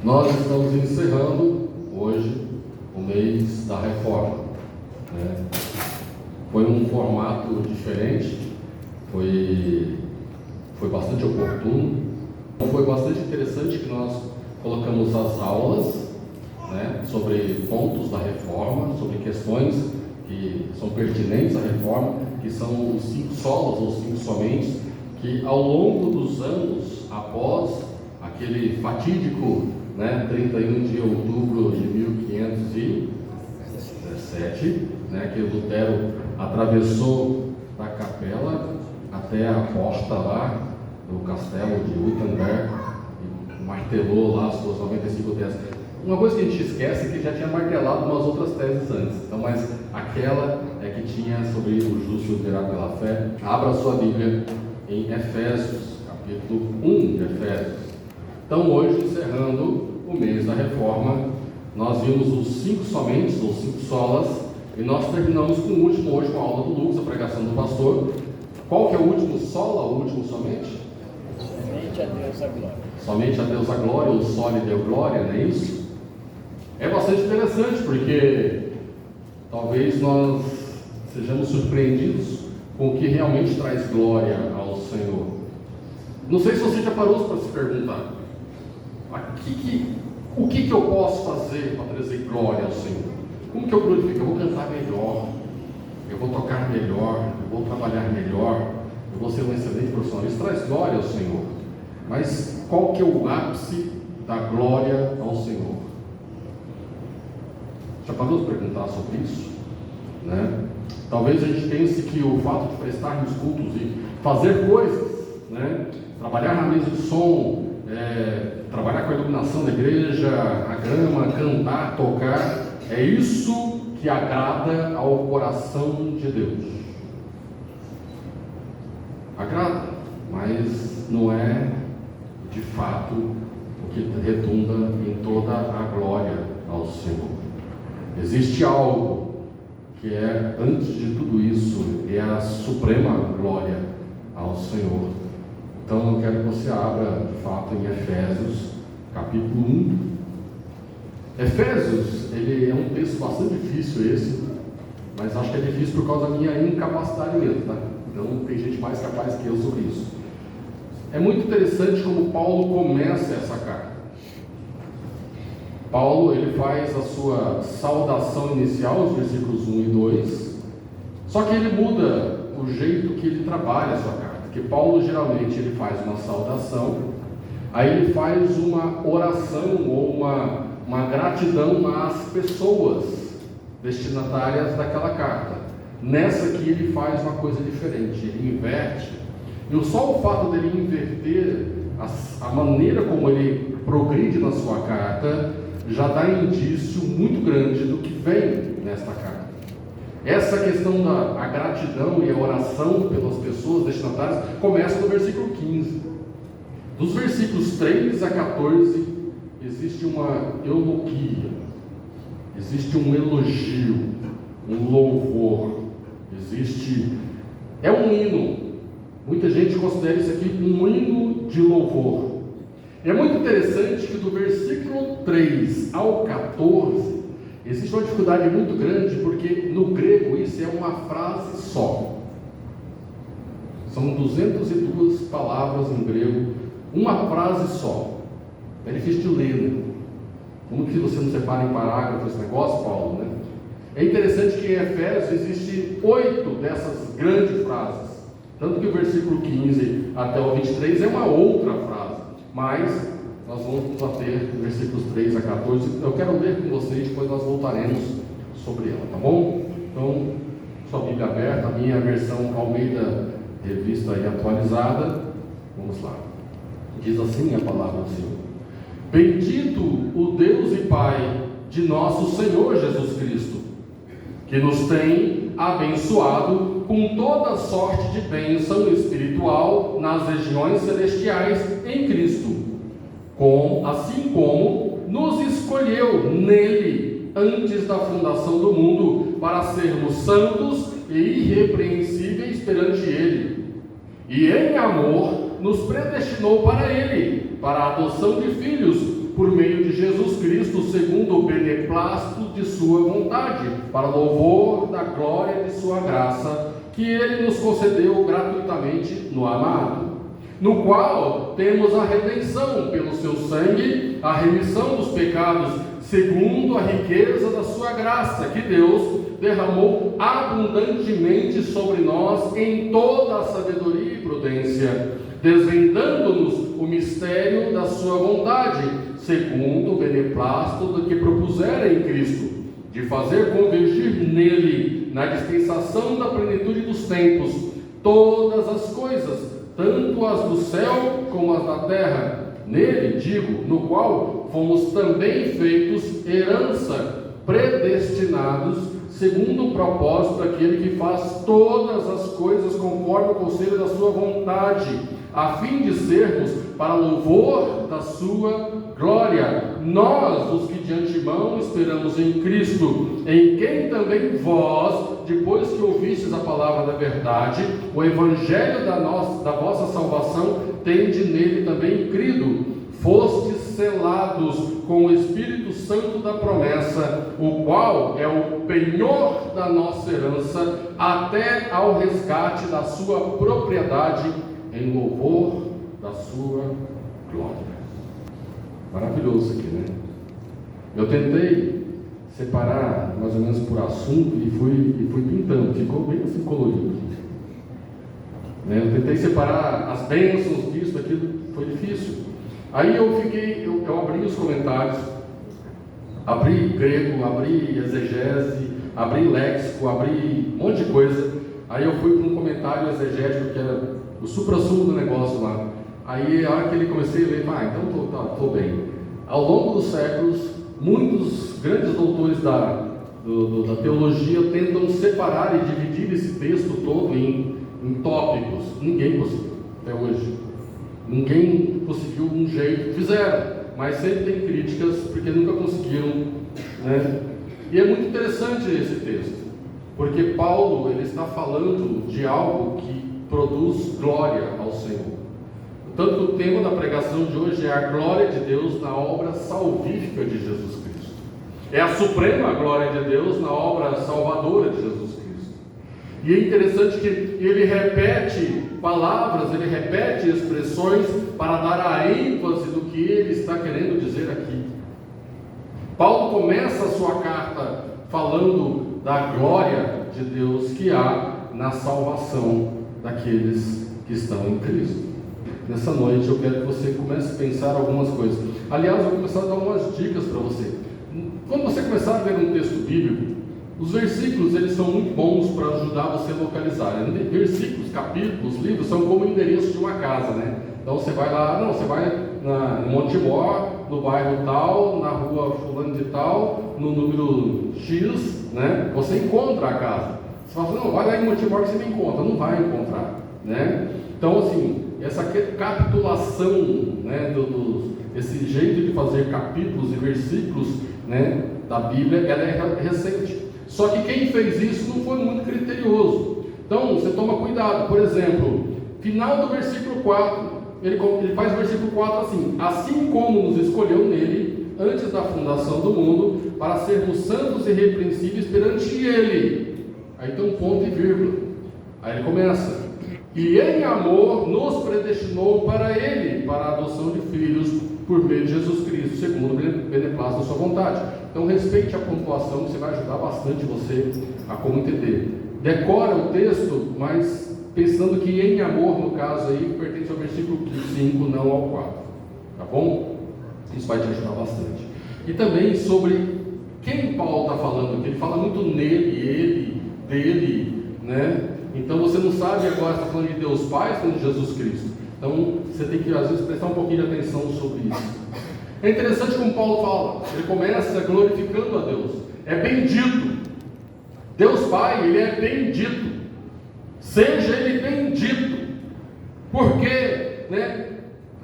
Nós estamos encerrando hoje o mês da reforma, né? Foi um formato diferente, foi bastante oportuno, foi bastante interessante que nós colocamos as aulas, né, sobre pontos da reforma, sobre questões que são pertinentes à reforma, que são os 5 solas ou 5 somentes, que ao longo dos anos, após aquele fatídico, né, 31 de outubro de 1517, né, que Lutero atravessou da capela até a porta lá do castelo de Wittenberg e martelou lá as suas 95 teses. Uma coisa que a gente esquece é que já tinha martelado umas outras teses antes, então, mas aquela é que tinha sobre o justo viverá pela fé. Abra sua Bíblia em Efésios, capítulo 1 de Efésios. Então, hoje, encerrando o mês da reforma, nós vimos os 5 somentes, ou 5 solas, e nós terminamos com o último, hoje com a aula do Lucas, a pregação do pastor. Qual que é o último sola, o último somente? Somente a Deus a glória. Somente a Deus a glória, o sole deu glória, não é isso? É bastante interessante, porque talvez nós sejamos surpreendidos com o que realmente traz glória ao Senhor. Não sei se você já parou para se perguntar, o que eu posso fazer para trazer glória ao Senhor? Como que eu glorifico? Eu vou cantar melhor, eu vou tocar melhor, eu vou trabalhar melhor, eu vou ser um excelente profissional. Isso traz glória ao Senhor. Mas qual que é o ápice da glória ao Senhor? Já parou de perguntar sobre isso? Né? Talvez a gente pense que o fato de prestarmos cultos e fazer coisas, né? Trabalhar na mesa de som, trabalhar com a iluminação da igreja, a grama, cantar, tocar, é isso que agrada ao coração de Deus. Agrada, mas não é de fato o que redunda em toda a glória ao Senhor. Existe algo que é, antes de tudo isso, é a suprema glória ao Senhor. Então eu quero que você abra de fato em Efésios, capítulo 1. Efésios, ele é um texto bastante difícil esse, mas acho que é difícil por causa da minha incapacidade mesmo, tá? Então tem gente mais capaz que eu sobre isso. É muito interessante como Paulo começa essa carta. Paulo, ele faz a sua saudação inicial, os versículos 1 e 2, só que ele muda o jeito que ele trabalha a sua carta, porque Paulo geralmente ele faz uma saudação, aí ele faz uma oração ou uma gratidão às pessoas destinatárias daquela carta. Nessa aqui ele faz uma coisa diferente, ele inverte, e só o fato dele inverter a maneira como ele progride na sua carta já dá indício muito grande do que vem nesta carta. Essa questão da gratidão e a oração pelas pessoas destinatárias começa no versículo 15. Dos versículos 3 a 14 existe uma eulogia, existe um elogio, um louvor, é um hino. Muita gente considera isso aqui um hino de louvor. É muito interessante que do versículo 3 ao 14 existe uma dificuldade muito grande, porque no grego isso é uma frase só. São 202 palavras em grego, uma frase só. É difícil de ler, né? Como que você não separa em parágrafos esse negócio, Paulo, né? É interessante que em Efésios existe 8 dessas grandes frases. Tanto que o versículo 15 até o 23 é uma outra frase. Mas nós vamos bater versículos 3 a 14. Eu quero ler com vocês, depois nós voltaremos sobre ela, tá bom? Então, sua Bíblia aberta, a minha versão Almeida Revista e atualizada. Vamos lá. Diz assim a palavra do Senhor: Bendito o Deus e Pai de nosso Senhor Jesus Cristo, que nos tem abençoado com toda sorte de bênção espiritual nas regiões celestiais em Cristo, assim como nos escolheu nele antes da fundação do mundo para sermos santos e irrepreensíveis perante ele, e em amor nos predestinou para ele, para a adoção de filhos por meio de Jesus Cristo, segundo o beneplácito de sua vontade, para louvor da glória de sua graça, que Ele nos concedeu gratuitamente no amado, no qual temos a redenção pelo seu sangue, a remissão dos pecados, segundo a riqueza da sua graça, que Deus derramou abundantemente sobre nós em toda a sabedoria e prudência, desvendando-nos o mistério da sua vontade, segundo o beneplácito do que propusera em Cristo, de fazer convergir nele, na dispensação da plenitude dos tempos, todas as coisas, tanto as do céu como as da terra. Nele, digo, no qual fomos também feitos herança, predestinados, segundo o propósito daquele que faz todas as coisas conforme o conselho da sua vontade, a fim de sermos para louvor da sua glória, nós, os que de antemão esperamos em Cristo, em quem também vós, depois que ouvistes a palavra da verdade, o evangelho da vossa salvação, tendes nele também crido, fostes selados com o Espírito Santo da promessa, o qual é o penhor da nossa herança, até ao resgate da sua propriedade, em louvor da sua glória. Maravilhoso aqui, né? Eu tentei separar mais ou menos por assunto e fui pintando, ficou bem assim colorido. Né? Eu tentei separar as bênçãos disso, daquilo, foi difícil. Aí eu abri os comentários, abri grego, abri exegese, abri léxico, abri um monte de coisa. Aí eu fui para um comentário exegético que era o suprassumo do negócio lá. Aí a hora que ele comecei a ler, então estou bem. Ao longo dos séculos, muitos grandes doutores da teologia tentam separar e dividir esse texto todo em tópicos. Ninguém conseguiu, até hoje. Ninguém conseguiu um jeito, fizeram, mas sempre tem críticas, porque nunca conseguiram, né? E é muito interessante esse texto, porque Paulo, ele está falando de algo que produz glória ao Senhor. Tanto que o tema da pregação de hoje é a glória de Deus na obra salvífica de Jesus Cristo. É a suprema glória de Deus na obra salvadora de Jesus Cristo. E é interessante que ele repete palavras, ele repete expressões para dar a ênfase do que ele está querendo dizer aqui. Paulo começa a sua carta falando da glória de Deus que há na salvação daqueles que estão em Cristo. Nessa noite eu quero que você comece a pensar algumas coisas. Aliás, eu vou começar a dar umas dicas para você. Quando você começar a ler um texto bíblico, os versículos, eles são muito bons para ajudar você a localizar. Versículos, capítulos, livros são como o endereço de uma casa, né? Então você vai lá, você vai em Montemor, no bairro tal, na rua fulano de tal, no número X, né? Você encontra a casa. Você fala assim, não, vai lá em Montemor que você me encontra. Não vai encontrar, né? Então, assim, essa capitulação, né, esse jeito de fazer capítulos e versículos, né, da Bíblia, ela é recente. Só que quem fez isso não foi muito criterioso. Então, você toma cuidado. Por exemplo, final do versículo 4, ele faz o versículo 4 assim: assim como nos escolheu nele, antes da fundação do mundo, para sermos santos e irrepreensíveis perante ele. Aí tem um ponto e vírgula. Aí ele começa: e em amor nos predestinou para ele, para a adoção de filhos, por meio de Jesus Cristo, segundo o beneplácito da sua vontade. Então respeite a pontuação, que você vai ajudar bastante você a como entender. Decora o texto, mas pensando que em amor, no caso aí, pertence ao versículo 5, não ao 4. Tá bom? Isso vai te ajudar bastante. E também sobre quem Paulo está falando, que ele fala muito nele, ele, dele, né? Então você não sabe agora se está falando de Deus Pai, está falando de Jesus Cristo. Então você tem que às vezes prestar um pouquinho de atenção sobre isso. É interessante como Paulo fala, ele começa glorificando a Deus. É bendito. Deus Pai, ele é bendito. Seja ele bendito. Porque, né,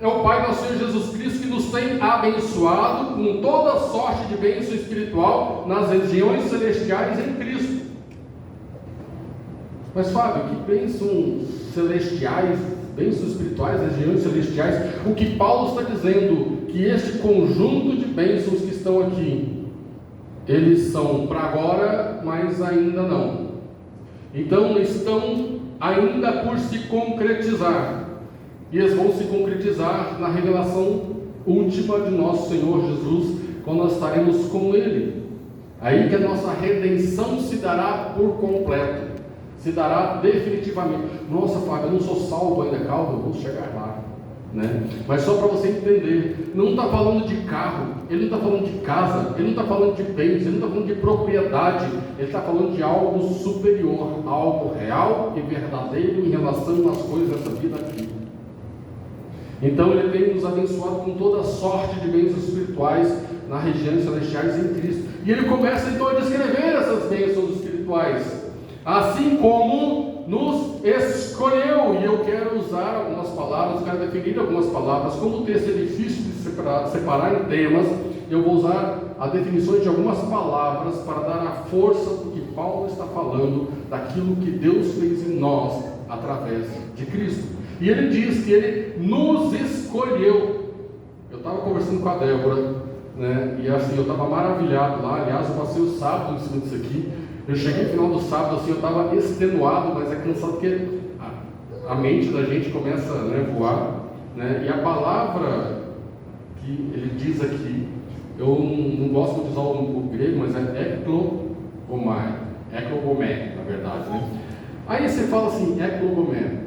é o Pai do Senhor Jesus Cristo que nos tem abençoado com toda sorte de bênção espiritual nas regiões celestiais em Cristo. Mas Fábio, que bênçãos celestiais bênçãos espirituais, regiões celestiais. O que Paulo está dizendo, que este conjunto de bênçãos que estão aqui, eles são para agora, mas ainda não. Então estão ainda por se concretizar, e eles vão se concretizar na revelação última de nosso Senhor Jesus, quando nós estaremos com Ele. Aí que a nossa redenção se dará por completo, se dará definitivamente. Nossa, Fábio, eu não sou salvo ainda, calma, eu vou chegar lá, né? Mas só para você entender, não está falando de carro, ele não está falando de casa, ele não está falando de bens, ele não está falando de propriedade, ele está falando de algo superior, algo real e verdadeiro em relação às coisas dessa vida aqui. Então ele tem nos abençoado com toda sorte de bênçãos espirituais nas regiões celestiais em Cristo. E ele começa então a descrever essas bênçãos espirituais, assim como nos escolheu. E eu quero usar algumas palavras, quero definir algumas palavras. Como o texto é difícil de separar em temas, eu vou usar a definição de algumas palavras para dar a força do que Paulo está falando, daquilo que Deus fez em nós através de Cristo. E ele diz que ele nos escolheu. Eu estava conversando com a Débora, né? E assim, eu estava maravilhado lá. Aliás, eu passei o sábado em cima disso aqui. Eu cheguei no final do sábado, assim, eu estava extenuado, mas é cansado porque a mente da gente começa, né, a voar, né? E a palavra que ele diz aqui, eu não gosto de usar o grego, mas é eklogomai, na verdade, né? Aí você fala assim, eklogomai.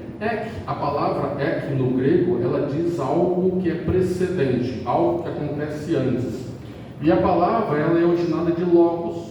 A palavra ek no grego, ela diz algo que é precedente, algo que acontece antes. E a palavra, ela é originada de logos,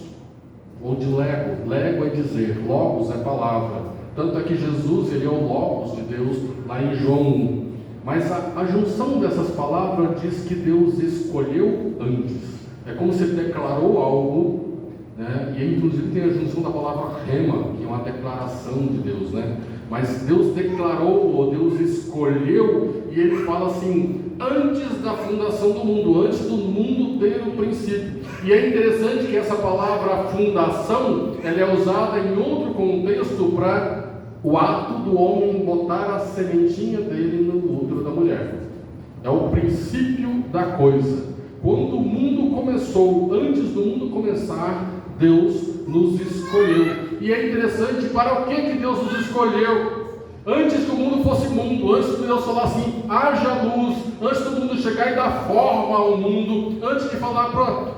ou de lego. Lego é dizer, logos é palavra. Tanto é que Jesus, ele é o logos de Deus, lá em João 1. Mas a junção dessas palavras diz que Deus escolheu antes. É como se ele declarou algo, né? E inclusive tem a junção da palavra rema, que é uma declaração de Deus, né? Mas Deus declarou, ou Deus escolheu, e ele fala assim, antes da fundação do mundo, antes do mundo ter o princípio. E é interessante que essa palavra fundação, ela é usada em outro contexto para o ato do homem botar a sementinha dele no útero da mulher. É o princípio da coisa. Quando o mundo começou, antes do mundo começar, Deus nos escolheu. E é interessante, para o que Deus nos escolheu? Antes que o mundo fosse mundo, antes que Deus falasse assim, haja luz, antes do mundo chegar e dar forma ao mundo, antes de falar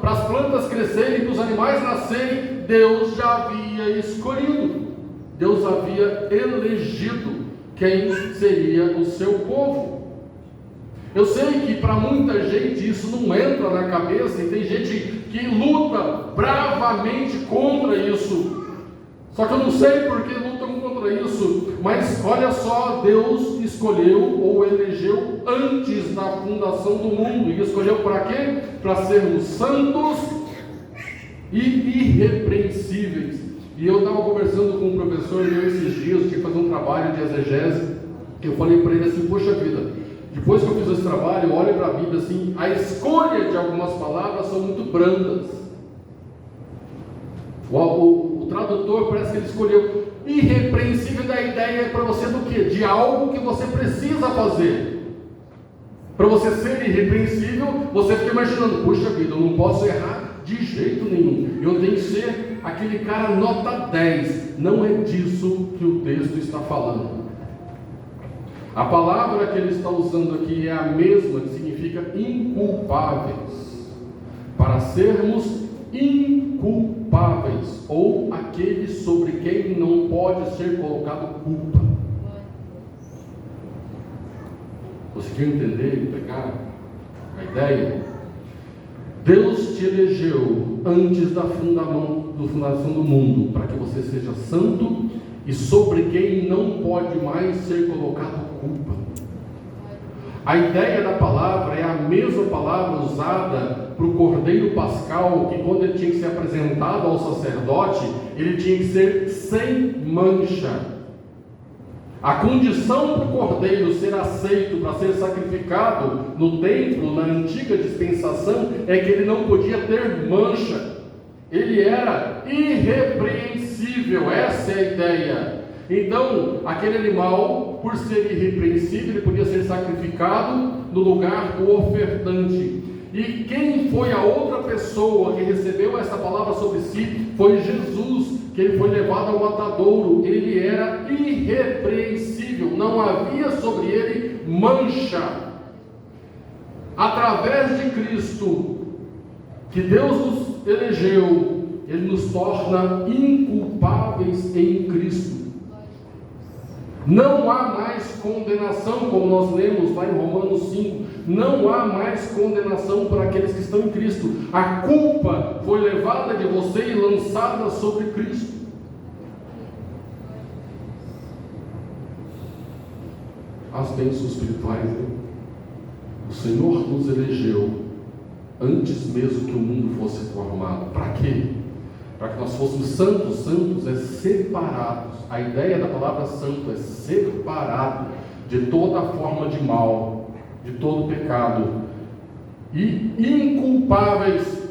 para as plantas crescerem, para os animais nascerem, Deus já havia escolhido, Deus havia elegido quem seria o seu povo. Eu sei que para muita gente isso não entra na cabeça, e tem gente que luta bravamente contra isso. Só que eu não sei por que lutam contra isso, mas olha só, Deus escolheu ou elegeu antes da fundação do mundo. E escolheu para quê? Para sermos santos e irrepreensíveis. E eu estava conversando com um professor meu esses dias, tinha que fazer um trabalho de exegese. Eu falei para ele assim, poxa vida, depois que eu fiz esse trabalho, eu olho para a Bíblia assim, a escolha de algumas palavras são muito brandas. O tradutor parece que ele escolheu irrepreensível, da ideia para você do quê? De algo que você precisa fazer. Para você ser irrepreensível, você fica imaginando, puxa vida, eu não posso errar de jeito nenhum, eu tenho que ser aquele cara nota 10. Não é disso que o texto está falando. A palavra que ele está usando aqui é a mesma que significa inculpáveis, para sermos inculpáveis, ou aqueles sobre quem não pode ser colocado culpa. Conseguiu entender e pegar a ideia? Deus te elegeu antes da fundação do mundo, para que você seja santo e sobre quem não pode mais ser colocado culpa. A ideia da palavra é a mesma palavra usada para o cordeiro pascal, que quando ele tinha que ser apresentado ao sacerdote, ele tinha que ser sem mancha. A condição para o cordeiro ser aceito, para ser sacrificado no templo, na antiga dispensação, é que ele não podia ter mancha. Ele era irrepreensível, essa é a ideia. Então, aquele animal por ser irrepreensível, ele podia ser sacrificado no lugar do ofertante. E quem foi a outra pessoa que recebeu essa palavra sobre si? Foi Jesus, que ele foi levado ao matadouro. Ele era irrepreensível, não havia sobre ele mancha. Através de Cristo, que Deus nos elegeu, ele nos torna inculpáveis em Cristo. Não há mais condenação, como nós lemos lá em Romanos 5. Não há mais condenação para aqueles que estão em Cristo. A culpa foi levada de você e lançada sobre Cristo. As bênçãos espirituais, né? O Senhor nos elegeu antes mesmo que o mundo fosse formado. Para quê? Para que nós fôssemos santos. Santos é separados. A ideia da palavra santo é separado de toda forma de mal, de todo pecado, e inculpáveis.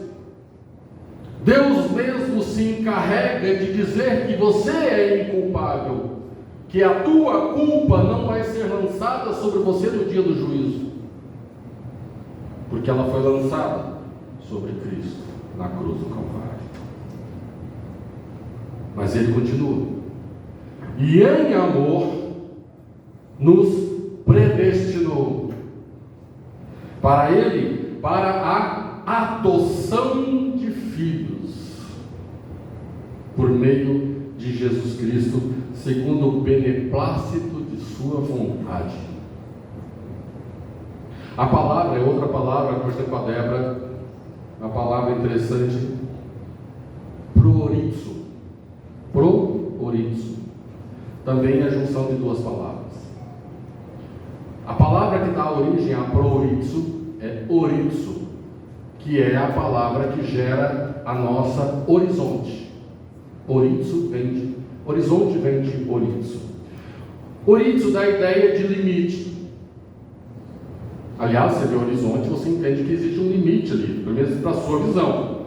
Deus mesmo se encarrega de dizer que você é inculpável, que a tua culpa não vai ser lançada sobre você no dia do juízo, porque ela foi lançada sobre Cristo na cruz do Calvário. Mas ele continua: e em amor nos predestinou para ele, para a adoção de filhos, por meio de Jesus Cristo, segundo o beneplácito de sua vontade. A palavra é outra palavra, conversando com a Débora, uma palavra interessante, proorizo. Proorizo. Também é a junção de duas palavras. A palavra que dá origem a proorizo é orizo, que é a palavra que gera a nossa horizonte. Orizo vem de horizonte, vem de orizo. Orizo dá a ideia de limite. Aliás, você vê o horizonte, você entende que existe um limite ali, pelo menos para a sua visão.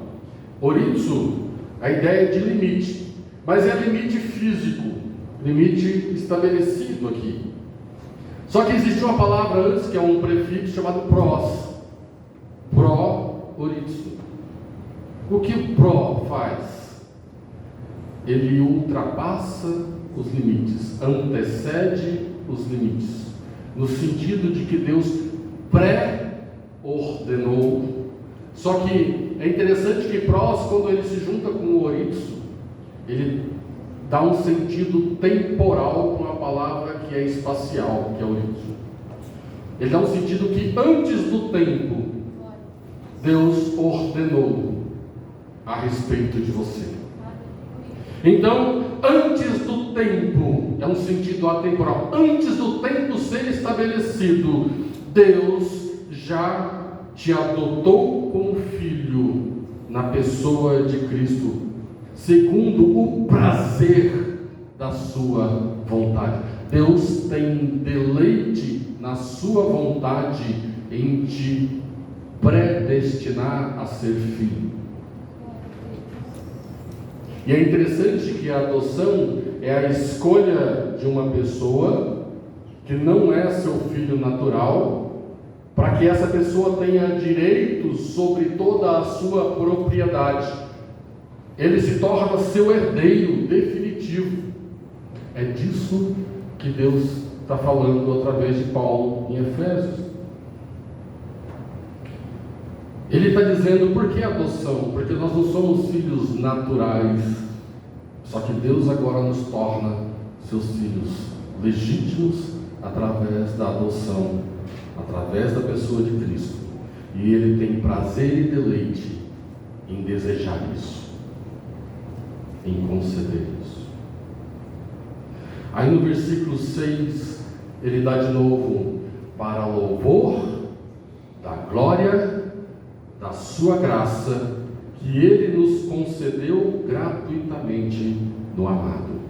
Orizo, a ideia de limite, mas é limite físico, limite estabelecido aqui. Só que existe uma palavra antes, que é um prefixo chamado pros. Pro-orizo. O que o pro faz? Ele ultrapassa os limites, antecede os limites, no sentido de que Deus pré-ordenou. Só que é interessante que pros, quando ele se junta com o orizo, ele dá um sentido temporal com a palavra que é espacial, que é orizo. Ele dá um sentido que antes do tempo, Deus ordenou a respeito de você. Então, antes do tempo, é um sentido atemporal, antes do tempo ser estabelecido, Deus já te adotou como filho na pessoa de Cristo, segundo o prazer da sua vontade. Deus tem deleite na sua vontade em te predestinar a ser filho. E é interessante que a adoção é a escolha de uma pessoa que não é seu filho natural, para que essa pessoa tenha direitos sobre toda a sua propriedade. Ele se torna seu herdeiro definitivo. É disso que Deus está falando através de Paulo em Efésios. Ele está dizendo, por que adoção? Porque nós não somos filhos naturais, só que Deus agora nos torna seus filhos legítimos através da adoção, através da pessoa de Cristo. E Ele tem prazer e deleite em desejar isso, em conceder isso. Aí no versículo 6, ele dá de novo: para louvor da glória da sua graça, que Ele nos concedeu gratuitamente no amado.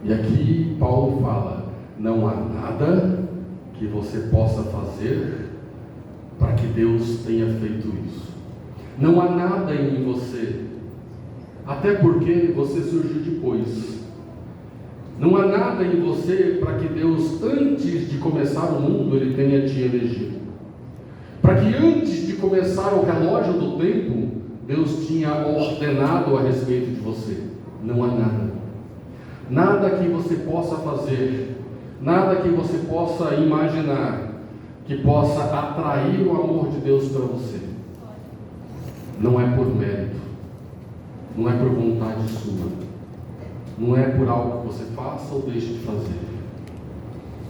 E aqui Paulo fala: não há nada que você possa fazer para que Deus tenha feito isso. Não há nada em você, até porque você surgiu depois. Não há nada em você para que Deus, antes de começar o mundo, Ele tenha te elegido. Para que antes de começar o relógio do tempo, Deus tinha ordenado a respeito de você. Não há nada. Nada que você possa fazer, nada que você possa imaginar, que possa atrair o amor de Deus para você. Não é por mérito, não é por vontade sua, não é por algo que você faça ou deixe de fazer.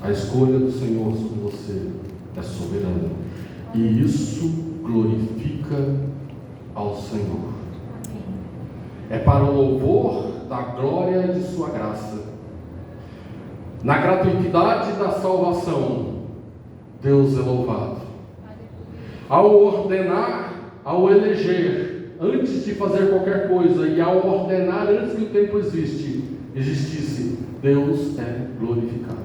A escolha do Senhor sobre você é soberana, e isso glorifica ao Senhor. É para o louvor da glória de sua graça. Na gratuidade da salvação, Deus é louvado. Ao ordenar, ao eleger, antes de fazer qualquer coisa, e ao ordenar antes que o tempo existisse, Deus é glorificado.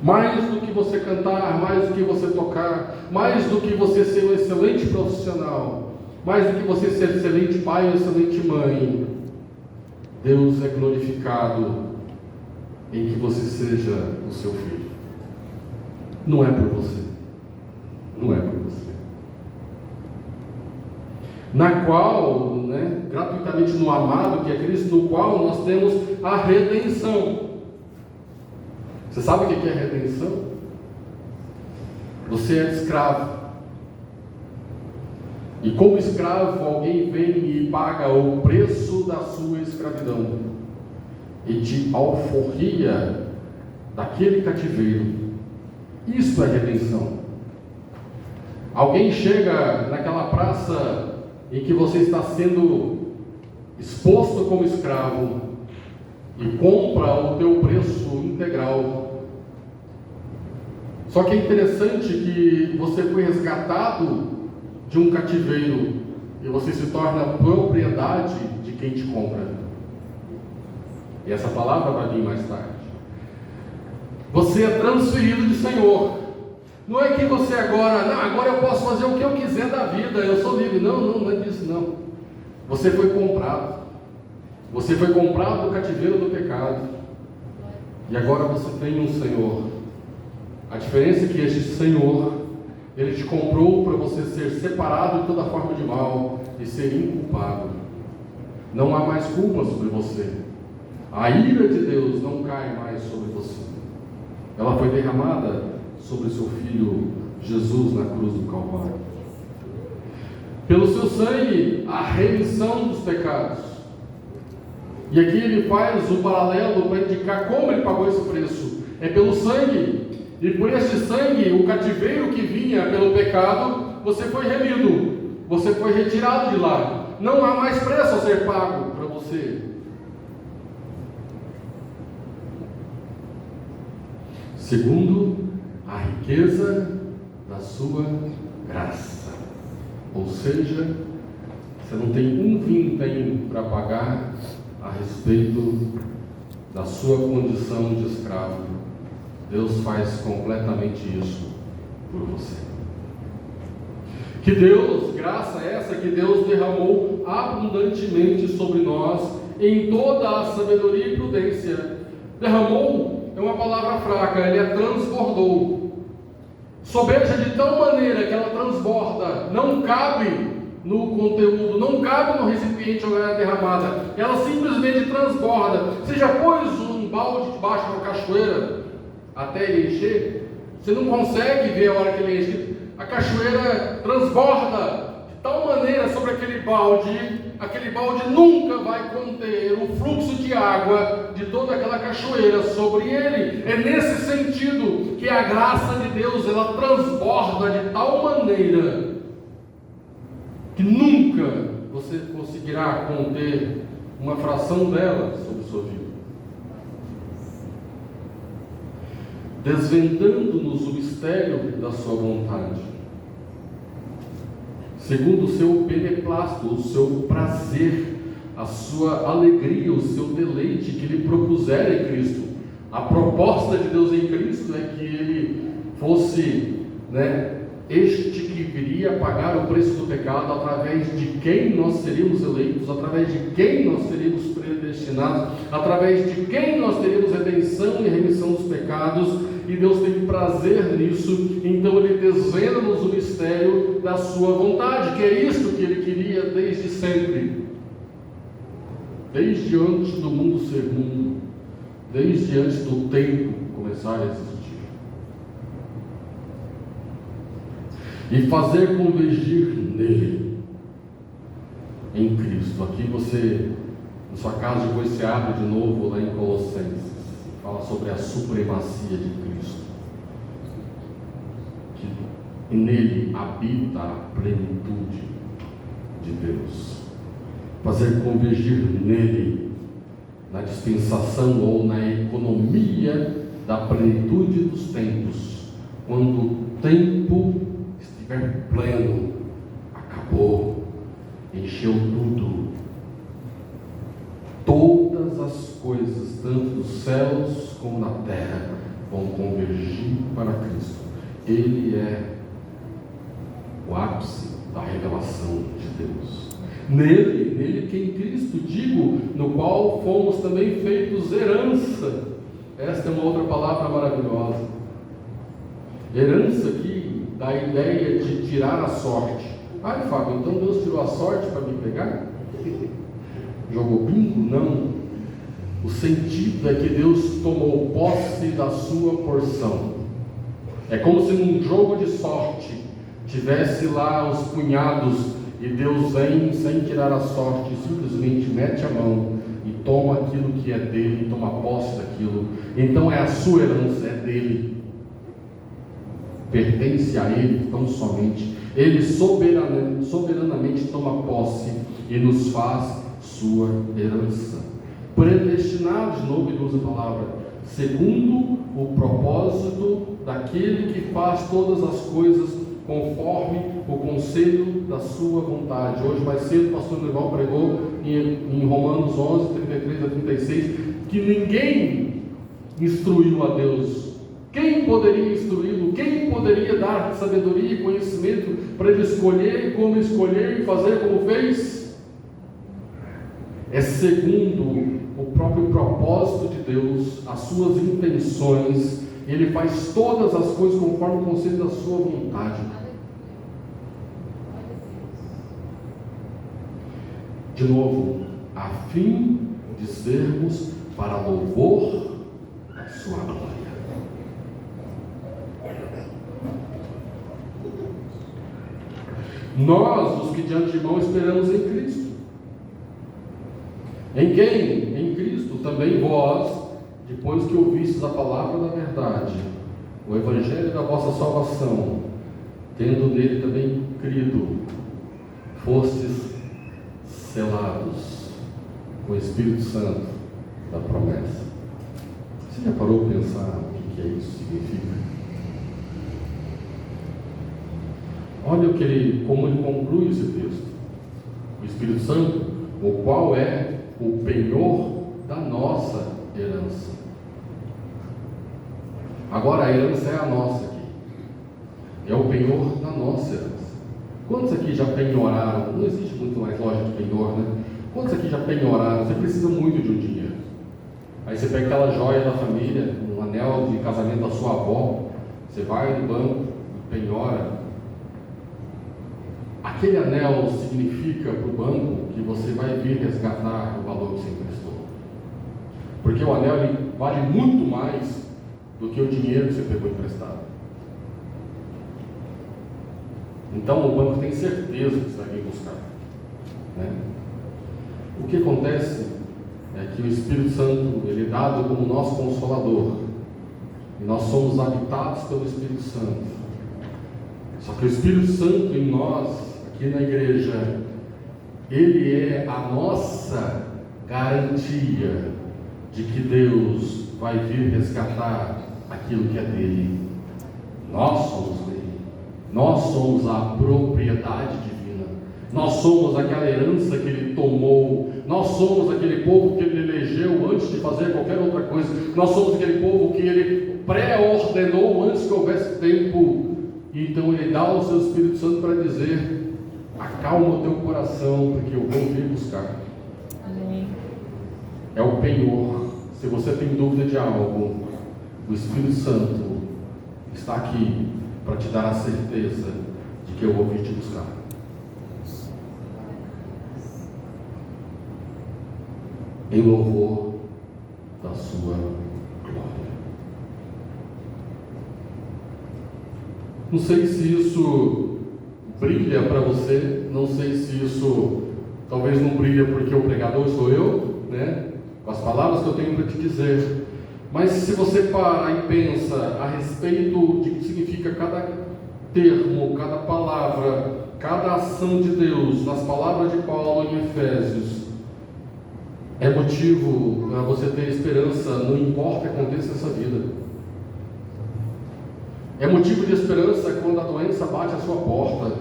Mais do que você cantar, mais do que você tocar, mais do que você ser um excelente profissional, mais do que você ser excelente pai ou excelente mãe, Deus é glorificado em que você seja o seu filho. Não é por você. Não é por você. Na qual, gratuitamente no amado, que é Cristo, no qual nós temos a redenção. Você sabe o que é redenção? Você é escravo. E como escravo, alguém vem e paga o preço da sua escravidão e te alforria daquele cativeiro. Isso é redenção. Alguém chega naquela praça em que você está sendo exposto como escravo e compra o teu preço integral. Só que é interessante que você foi resgatado de um cativeiro e você se torna propriedade de quem te compra. E essa palavra vai vir mais tarde. Você é transferido de Senhor. Não é que você agora eu posso fazer o que eu quiser da vida, eu sou livre. Não é disso não. Você foi comprado. Você foi comprado do cativeiro do pecado. E agora você tem um Senhor. A diferença é que este Senhor, Ele te comprou para você ser separado de toda forma de mal e ser inculpado. Não há mais culpa sobre você. A ira de Deus não cai mais sobre você. Ela foi derramada sobre o seu Filho Jesus na cruz do Calvário. Pelo seu sangue, a remissão dos pecados. E aqui ele faz o paralelo para indicar como ele pagou esse preço. É pelo sangue. E por este sangue, o cativeiro que vinha pelo pecado, você foi remido. Você foi retirado de lá. Não há mais preço a ser pago para você. Segundo, a riqueza da sua graça. Ou seja, você não tem um vintém para pagar a respeito da sua condição de escravo. Deus faz completamente isso por você. Que Deus, graça essa que Deus derramou abundantemente sobre nós em toda a sabedoria e prudência. Derramou é uma palavra fraca, ele a transbordou. Sobeja de tal maneira que ela transborda, não cabe no conteúdo, não cabe no recipiente onde ela é derramada, ela simplesmente transborda. Você já pôs um balde debaixo de uma cachoeira até ele encher? Você não consegue ver a hora que ele enche. A cachoeira transborda de tal maneira sobre aquele balde nunca vai conter o fluxo de água de toda aquela cachoeira sobre ele. É nesse sentido que a graça de Deus, ela transborda de tal maneira que nunca você conseguirá conter uma fração dela sobre sua vida. Desvendando-nos o mistério da sua vontade, segundo o seu beneplácito, o seu prazer, a sua alegria, o seu deleite que lhe propuser em Cristo. A proposta de Deus em Cristo é que ele fosse este que viria iria pagar o preço do pecado, através de quem nós seríamos eleitos, através de quem nós seríamos predestinados, através de quem nós teríamos redenção e remissão dos pecados, e Deus teve prazer nisso. Então Ele desvenda-nos o mistério da sua vontade, que é isto que Ele queria desde sempre, desde antes do mundo ser mundo, desde antes do tempo começar a existir. E fazer convergir nele, em Cristo. Aqui você, na sua casa, depois você abre de novo lá em Colossenses, fala sobre a supremacia de Cristo, que nele habita a plenitude de Deus. Fazer convergir nele, na dispensação ou na economia da plenitude dos tempos, quando o tempo estiver pleno, acabou, encheu tudo, todas as coisas, tanto dos céus como na terra, vão convergir para Cristo. Ele é o ápice da revelação de Deus. Nele que em Cristo, digo, no qual fomos também feitos herança. Esta é uma outra palavra maravilhosa. Herança aqui dá a ideia de tirar a sorte. Ai, Fábio, então Deus tirou a sorte para me pegar? Jogou bingo? Não. O sentido é que Deus tomou posse da sua porção. É como se num jogo de sorte tivesse lá os punhados e Deus vem sem tirar a sorte, simplesmente mete a mão e toma aquilo que é dele, toma posse daquilo. Então é a sua herança, é dele, pertence a ele tão somente. Ele soberanamente toma posse e nos faz sua herança. Predestinados, de novo ele usa a palavra, segundo o propósito daquele que faz todas as coisas conforme o conselho da sua vontade. Hoje mais cedo o pastor Nival pregou em Romanos 11, 33 a 36, que ninguém instruiu a Deus. Quem poderia instruí-lo? Quem poderia dar sabedoria e conhecimento para ele escolher como escolher e fazer como fez? É segundo o próprio propósito de Deus, as suas intenções. Ele faz todas as coisas conforme o conselho da sua vontade. De novo, a fim de sermos para louvor da sua glória. Nós, os que de antemão esperamos em Cristo. Em quem? Em Cristo. Também vós, depois que ouvistes a palavra da verdade, o evangelho da vossa salvação, tendo nele também crido, fostes selados com o Espírito Santo da promessa. Você já parou para pensar o que isso significa? Olha como ele conclui esse texto. O Espírito Santo, o qual é o penhor da nossa herança. Agora a herança é a nossa aqui. É o penhor da nossa herança. Quantos aqui já penhoraram? Não existe muito mais loja de penhor, né? Quantos aqui já penhoraram? Você precisa muito de um dinheiro. Aí você pega aquela joia da família, um anel de casamento da sua avó, você vai no banco, penhora. Aquele anel significa para o banco que você vai vir resgatar o valor que você emprestou. Porque o anel ele vale muito mais do que o dinheiro que você pegou emprestado. Então o banco tem certeza que você vai vir buscar, né? O que acontece é que o Espírito Santo ele é dado como nosso consolador, e nós somos habitados pelo Espírito Santo. Só que o Espírito Santo em nós, aqui na igreja, ele é a nossa garantia de que Deus vai vir resgatar aquilo que é dele. Nós somos dele. Nós somos a propriedade divina. Nós somos aquela herança que ele tomou. Nós somos aquele povo que ele elegeu antes de fazer qualquer outra coisa. Nós somos aquele povo que ele pré-ordenou antes que houvesse tempo e então Ele dá o seu Espírito Santo para dizer: acalma o teu coração, porque eu vou vir buscar. Amém. É o penhor. Se você tem dúvida de algo, o Espírito Santo está aqui para te dar a certeza de que eu vou vir te buscar. Em louvor da sua glória. Não sei se isso brilha para você, não sei se isso talvez não brilha porque o pregador sou eu, né? Com as palavras que eu tenho para te dizer. Mas se você parar e pensa a respeito de que significa cada termo, cada palavra, cada ação de Deus nas palavras de Paulo em Efésios, é motivo para você ter esperança, não importa o que aconteça nessa vida. É motivo de esperança quando a doença bate à sua porta.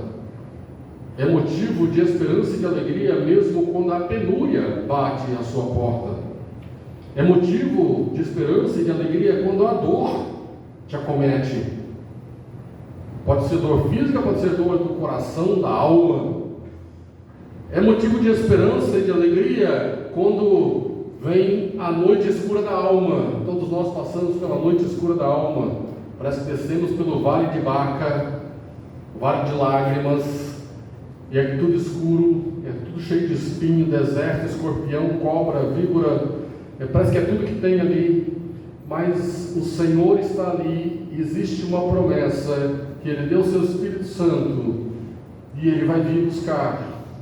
É motivo de esperança e de alegria mesmo quando a penúria bate à sua porta. É motivo de esperança e de alegria quando a dor te acomete. Pode ser dor física, pode ser dor do coração, da alma. É motivo de esperança e de alegria quando vem a noite escura da alma. Todos nós passamos pela noite escura da alma. Parece que descemos pelo vale de Baca, vale de lágrimas, e é tudo escuro, é tudo cheio de espinho, deserto, escorpião, cobra, víbora, parece que é tudo que tem ali, mas o Senhor está ali, e existe uma promessa, que Ele deu o seu Espírito Santo, e Ele vai vir buscar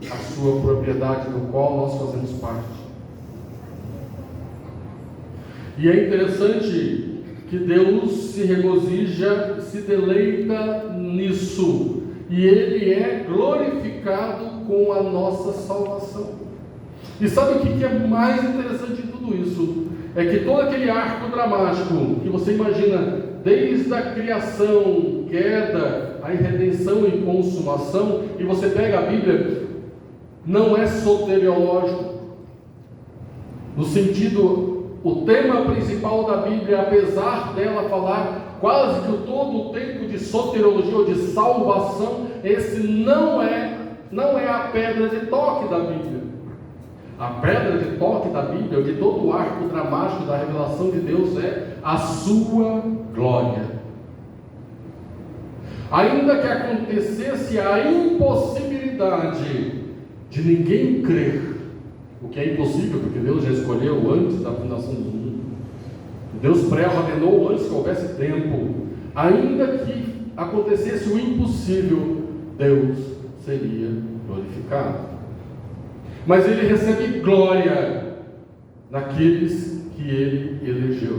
a sua propriedade, do qual nós fazemos parte. E é interessante que Deus se regozija, se deleita nisso, e Ele é glorificado com a nossa salvação. E sabe o que é mais interessante de tudo isso? É que todo aquele arco dramático que você imagina, desde a criação, queda, a redenção e consumação, e você pega a Bíblia, não é soteriológico, no sentido, o tema principal da Bíblia, apesar dela falar quase que todo o tempo de soteriologia ou de salvação, esse não é a pedra de toque da Bíblia. A pedra de toque da Bíblia, de todo o arco dramático da revelação de Deus, é a sua glória. Ainda que acontecesse a impossibilidade de ninguém crer, o que é impossível, porque Deus já escolheu antes da fundação do mundo. Deus pré-ordenou antes que houvesse tempo. Ainda que acontecesse o impossível, Deus seria glorificado. Mas Ele recebe glória naqueles que Ele elegeu.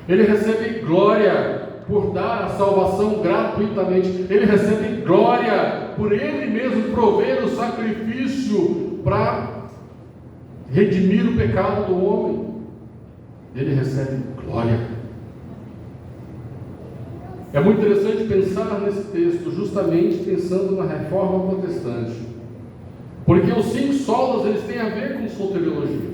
Ele recebe glória por dar a salvação gratuitamente. Ele recebe glória por Ele mesmo prover o sacrifício para redimir o pecado do homem. Ele recebe glória. É muito interessante pensar nesse texto, justamente pensando na reforma protestante, porque os 5 solas eles têm a ver com soteriologia.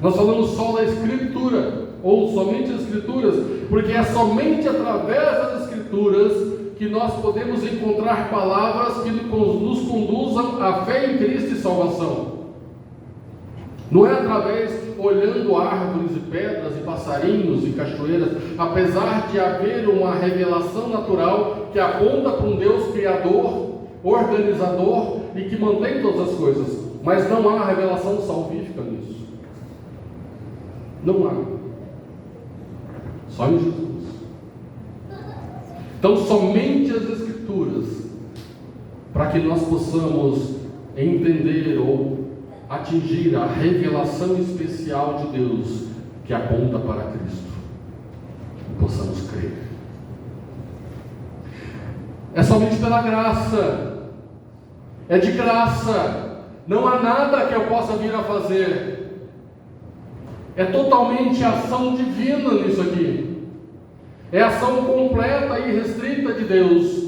Nós falamos só da Escritura, ou somente as Escrituras, porque é somente através das Escrituras que nós podemos encontrar palavras que nos conduzam à fé em Cristo e salvação. Não é através, olhando árvores e pedras e passarinhos e cachoeiras, apesar de haver uma revelação natural que aponta para um Deus criador, organizador e que mantém todas as coisas, mas não há revelação salvífica nisso. Não há. Só em Jesus. Então, somente as Escrituras, para que nós possamos entender ou atingir a revelação especial de Deus que aponta para Cristo e possamos crer. É somente pela graça, é de graça, não há nada que eu possa vir a fazer, é totalmente ação divina nisso aqui, é ação completa e restrita de Deus.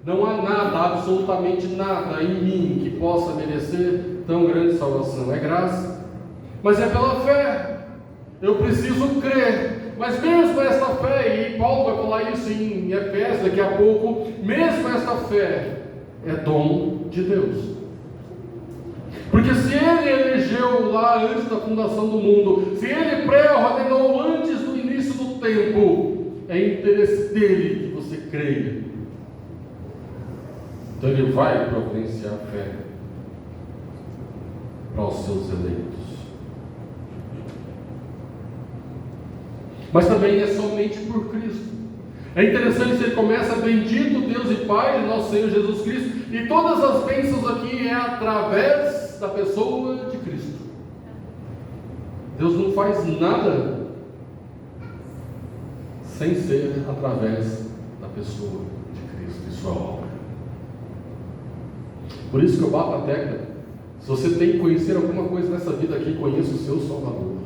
Não há nada, absolutamente nada em mim que possa merecer tão grande salvação. É graça, mas é pela fé. Eu preciso crer, Mas mesmo esta fé, e Paulo vai falar isso em Efésios daqui a pouco, mesmo esta fé é dom de Deus. Porque se Ele elegeu lá antes da fundação do mundo, se Ele pré-ordenou antes do início do tempo, é interesse dele que você creia. Então Ele vai providenciar fé para os seus eleitos. Mas também é somente por Cristo. É interessante que ele começa: bendito Deus e Pai de nosso Senhor Jesus Cristo, e todas as bênçãos aqui é através da pessoa de Cristo. Deus não faz nada sem ser através da pessoa de Cristo e sua obra. Por isso que eu bato a tecla: se você tem que conhecer alguma coisa nessa vida aqui, conheça o seu Salvador.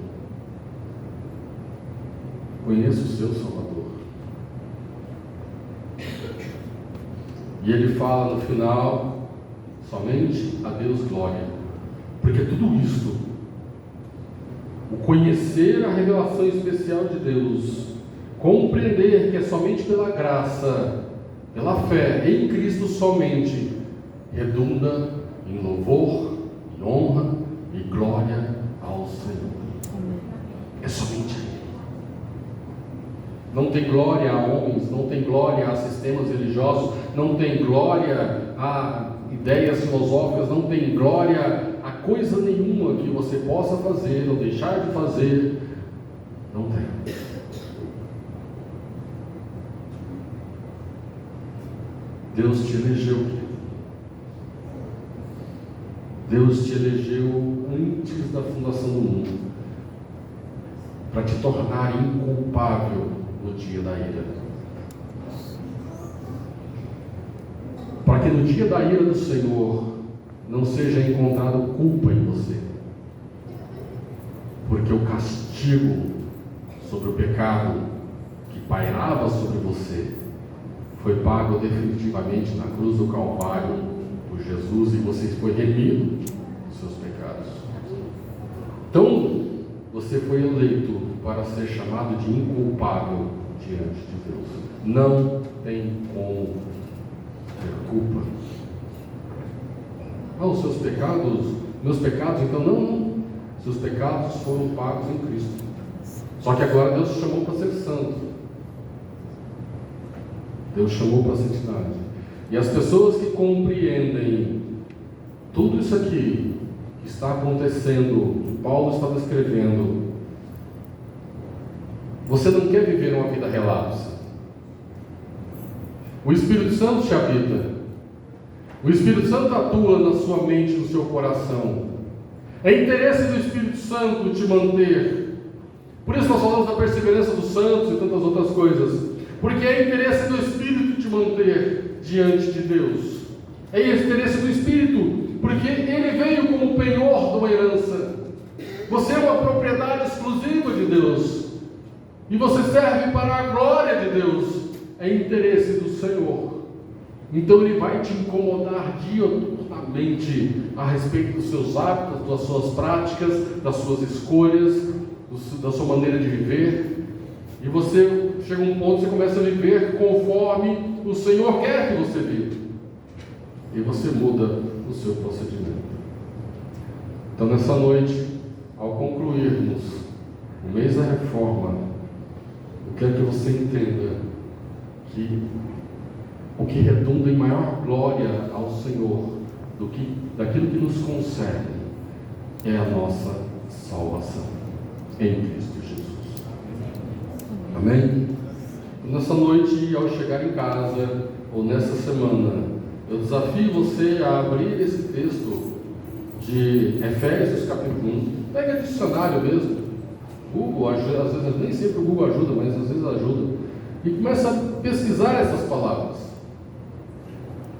Conheça o seu Salvador. E ele fala no final: somente a Deus glória. Porque tudo isto, o conhecer a revelação especial de Deus, compreender que é somente pela graça, pela fé em Cristo somente, redunda em louvor, em honra e glória ao Senhor. É somente Ele. Não tem glória a homens, não tem glória a sistemas religiosos, não tem glória a ideias filosóficas, não tem glória a coisa nenhuma que você possa fazer ou deixar de fazer. Não tem. Deus te elegeu, querido. Deus te elegeu antes da fundação do mundo, para te tornar inculpável no dia da ira. Para que no dia da ira do Senhor não seja encontrado culpa em você. Porque o castigo sobre o pecado que pairava sobre você foi pago definitivamente na cruz do Calvário por Jesus, e você foi remido dos seus pecados. Então, você foi eleito para ser chamado de inculpável diante de Deus. Não tem como ter culpa. Os seus pecados, meus pecados, então não. Seus pecados foram pagos em Cristo. Só que agora Deus te chamou para ser santo. Deus chamou para a santidade. E as pessoas que compreendem tudo isso aqui que está acontecendo, que Paulo está descrevendo, você não quer viver uma vida relapsa. O Espírito Santo te habita. O Espírito Santo atua na sua mente, no seu coração. É interesse do Espírito Santo te manter. Por isso nós falamos da perseverança dos santos e tantas outras coisas. Porque é interesse do Espírito te manter diante de Deus. É interesse do Espírito, porque Ele veio como penhor de uma herança. Você é uma propriedade exclusiva de Deus. E você serve para a glória de Deus. É interesse do Senhor. Então Ele vai te incomodar diuturnamente a respeito dos seus hábitos, das suas práticas, das suas escolhas, da sua maneira de viver. E você chega a um ponto que você começa a viver conforme o Senhor quer que você viva. E você muda o seu procedimento. Então nessa noite, ao concluirmos o mês da reforma, eu quero que você entenda que o que redunda em maior glória ao Senhor daquilo que nos concerne é a nossa salvação em Cristo Jesus. Amém? Nessa noite, ao chegar em casa, ou nessa semana, eu desafio você a abrir esse texto de Efésios capítulo 1. Pega dicionário mesmo. Google ajuda, às vezes, nem sempre o Google ajuda, mas às vezes ajuda. E começa a pesquisar essas palavras.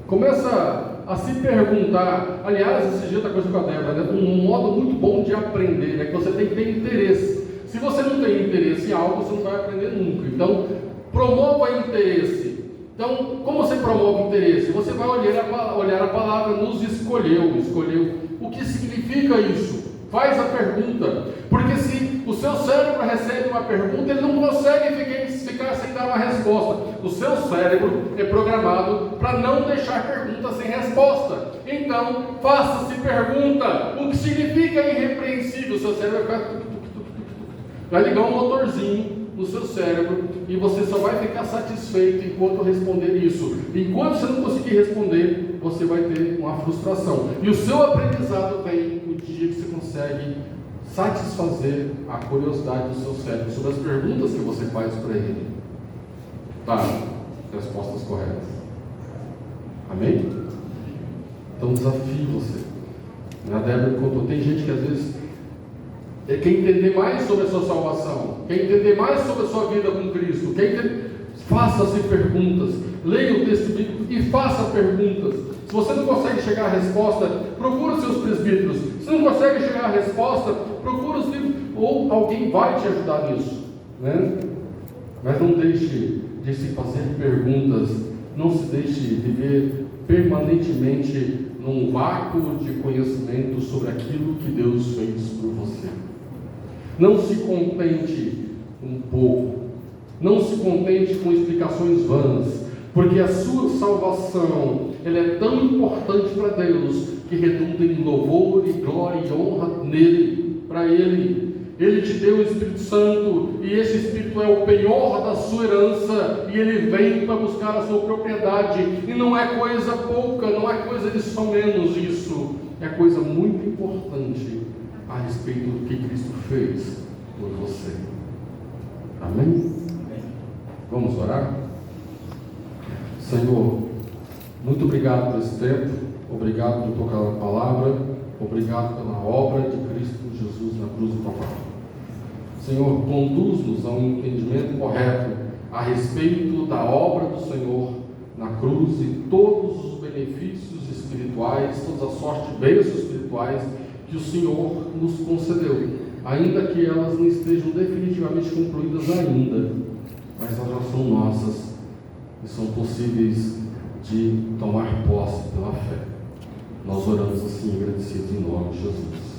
Começa a se perguntar. Aliás, esse dia está coisa com a Débora, né? Um modo muito bom de aprender, né? Que você tem que ter interesse. Se você não tem interesse em algo, você não vai aprender nunca. Então, promova interesse. Então, como você promove interesse? Você vai olhar a palavra nos escolheu. O que significa isso? Faz a pergunta, porque se o seu cérebro recebe uma pergunta, ele não consegue ficar sem dar uma resposta. O seu cérebro é programado para não deixar pergunta sem resposta. Então, faça-se pergunta. O que significa irrepreensível? O seu cérebro vai ligar um motorzinho no seu cérebro e você só vai ficar satisfeito enquanto responder isso. Enquanto você não conseguir responder, você vai ter uma frustração. E o seu aprendizado vem no dia que você consegue satisfazer a curiosidade do seu cérebro sobre as perguntas que você faz para ele. Tá, respostas corretas. Amém? Então desafio você. A Débora contou, tem gente que às vezes quer entender mais sobre a sua salvação, quer entender mais sobre a sua vida com Cristo, faça-se perguntas, leia o texto bíblico e faça perguntas. Se você não consegue chegar à resposta, procura os seus presbíteros. Se não consegue chegar à resposta, procura os livros, ou alguém vai te ajudar nisso, né? Mas não deixe de se fazer perguntas, não se deixe viver permanentemente num vácuo de conhecimento sobre aquilo que Deus fez por você. Não se contente com pouco, não se contente com explicações vãs, porque a sua salvação ela é tão importante para Deus que redunda em louvor e glória e honra nele, para Ele. Ele te deu o Espírito Santo e esse Espírito é o penhor da sua herança e ele vem para buscar a sua propriedade. E não é coisa pouca, não é coisa de só menos isso, é coisa muito importante a respeito do que Cristo fez por você. Amém? Vamos orar? Senhor, muito obrigado por esse tempo, obrigado por tocar a palavra, obrigado pela obra de Cristo Jesus na cruz do Calvário. Senhor, conduz-nos a um entendimento correto a respeito da obra do Senhor na cruz e todos os benefícios espirituais, toda a sorte de bênçãos espirituais que o Senhor nos concedeu, ainda que elas não estejam definitivamente concluídas ainda, mas elas já são nossas e são possíveis de tomar posse pela fé. Nós oramos assim agradecidos em nome de Jesus.